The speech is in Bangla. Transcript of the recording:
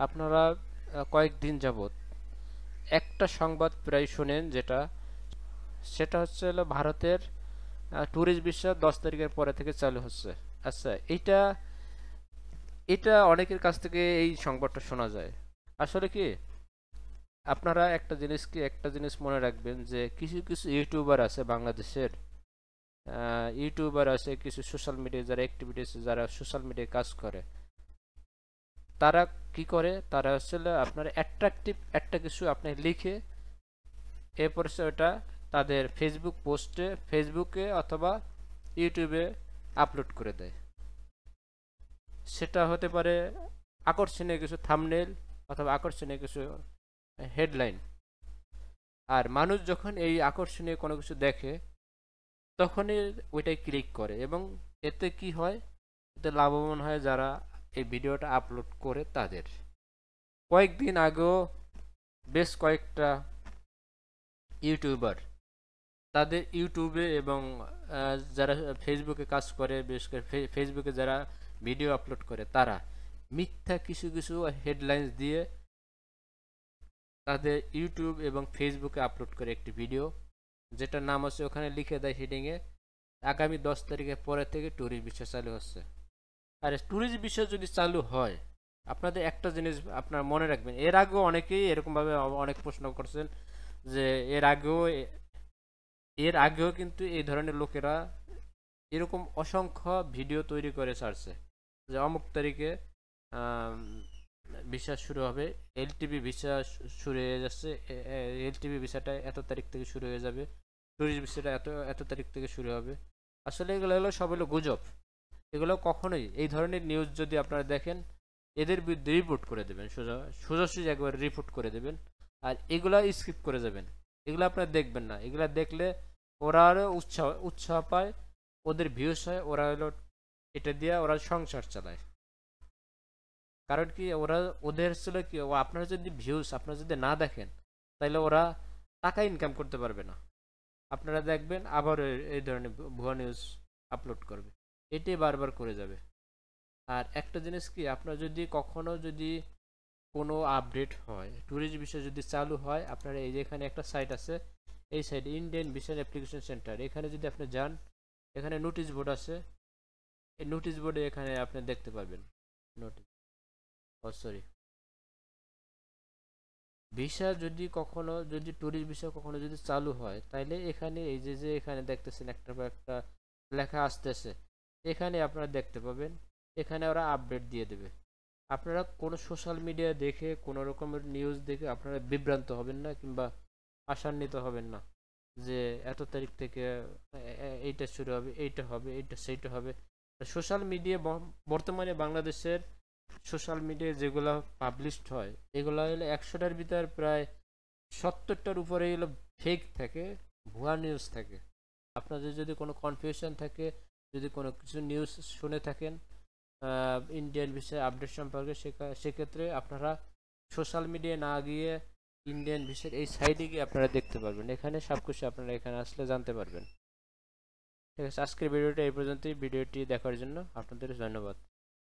আপনারা কয়েকদিন যাবত একটা সংবাদ প্রায় শোনেন, সেটা হচ্ছে হলো ভারতের ট্যুরিস্ট ভিসা 10 তারিখের পরে থেকে চালু হচ্ছে। আচ্ছা, এটা এটা অনেকের কাছ থেকে এই সংবাদটা শোনা যায়। আসলে কি, আপনারা একটা জিনিস মনে রাখবেন যে কিছু কিছু ইউটিউবার আছে বাংলাদেশের, ইউটিউবার আছে, কিছু সোশ্যাল মিডিয়া যারা অ্যাক্টিভিটিস, যারা সোশ্যাল মিডিয়ায় কাজ করে, তারা কি করে, তারা আসলে আপনার অ্যাট্রাকটিভ একটা কিছু আপনি লিখে এরপরে সে ওটা তাদের ফেসবুকে অথবা ইউটিউবে আপলোড করে দেয়। সেটা হতে পারে আকর্ষণীয় কিছু থাম্বনেল অথবা আকর্ষণীয় কিছু হেডলাইন। আর মানুষ যখন এই আকর্ষণীয় কোনো কিছু দেখে তখনই ওইটাই ক্লিক করে, এবং এতে কি হয়, এতে লাভবান হয় যারা এই ভিডিওটা আপলোড করে তাদের। কয়েকদিন আগেও বেশ কয়েকটা ইউটিউবার তাদের ইউটিউবে এবং যারা ফেসবুকে কাজ করে, বিশেষ করে ফেসবুকে যারা ভিডিও আপলোড করে, তারা মিথ্যা কিছু কিছু হেডলাইন্স দিয়ে তাদের ইউটিউব এবং ফেসবুকে আপলোড করে একটি ভিডিও, যেটার নাম হচ্ছে, ওখানে লিখে দেয় হেডিংয়ে, আগামী 10 তারিখের পরে থেকে ট্যুরিস্ট ভিসা চালু হচ্ছে। আর ট্যুরিস্ট ভিসা যদি চালু হয়, আপনাদের একটা জিনিস আপনার মনে রাখবেন, এর আগেও অনেকেই এরকমভাবে অনেক প্রশ্ন করছেন যে এর আগেও কিন্তু এই ধরনের লোকেরা এরকম অসংখ্য ভিডিও তৈরি করে ছাড়ছে যে অমুক তারিখে ভিসা শুরু হবে, এলটিবি ভিসা শুরু হয়ে যাচ্ছে, এলটিবি ভিসাটা এত তারিখ থেকে শুরু হয়ে যাবে, ট্যুরিস্ট ভিসাটা এত এত তারিখ থেকে শুরু হবে। আসলে এগুলো হলো সব হলো গুজব। এগুলো কখনোই, এই ধরনের নিউজ যদি আপনারা দেখেন, এদের বিরুদ্ধে রিপোর্ট করে দেবেন, সোজাসুজি একবার রিপোর্ট করে দেবেন। আর এগুলা স্কিপ করে যাবেন, এগুলো আপনারা দেখবেন না। এগুলা দেখলে ওরা আরও উৎসাহ পায়, ওদের ভিউস হয়, ওরা হলো এটা দিয়ে ওরা সংসার চালায়। কারণ কি, ওদের ছিল কি, আপনারা যদি আপনারা যদি না দেখেন, তাহলে ওরা টাকা ইনকাম করতে পারবে না। আপনারা দেখবেন আবার এই ধরনের ভুয়া নিউজ আপলোড করবে, এটাই বারবার করে যাবে। আর একটা জিনিস কি, আপনার যদি কখনো যদি কোনো আপডেট হয়, ট্যুরিস্ট ভিসা যদি চালু হয়, আপনারা এই যে এখানে একটা সাইট আছে, এই site Indian visa application centre, এখানে যদি আপনি যান, এখানে নোটিশ বোর্ড আছে, এই নোটিশ বোর্ডে এখানে আপনি দেখতে পারবেন নোটিশ, সরি, ভিসা যদি কখনো, যদি ট্যুরিস্ট ভিসা কখনো যদি চালু হয়, তাইলে এখানে এই যে যে এখানে দেখতেছেন একটা পর একটা লেখা আসতেছে, এখানে আপনারা দেখতে পাবেন, এখানে ওরা আপডেট দিয়ে দেবে। আপনারা কোনো সোশ্যাল মিডিয়া দেখে, কোনো রকমের নিউজ দেখে আপনারা বিভ্রান্ত হবেন না, কিংবা আশান্বিত হবেন না যে এত তারিখ থেকে এইটা শুরু হবে, এইটা হবে, এইটা সেইটা হবে। সোশ্যাল মিডিয়া বর্তমানে বাংলাদেশের সোশ্যাল মিডিয়ায় যেগুলো পাবলিশড হয়, এগুলো হলো 100টার ভিতর প্রায় 70টার উপরে এগুলো ফেক থাকে, ভুয়া নিউজ থাকে। আপনাদের যদি কোনো কনফিউশন থাকে, যদি কোনো কিছু নিউজ শুনে থাকেন ইন্ডিয়ান ভিসা আপডেট সম্পর্কে, সেক্ষেত্রে আপনারা সোশ্যাল মিডিয়ায় না গিয়ে ইন্ডিয়ান ভিসার এই সাইডে গিয়ে আপনারা দেখতে পারবেন, এখানে সব কিছু আপনারা এখানে আসলে জানতে পারবেন। ঠিক আছে, আজকের ভিডিওটা এই পর্যন্তই। ভিডিওটি দেখার জন্য আপনাদের ধন্যবাদ।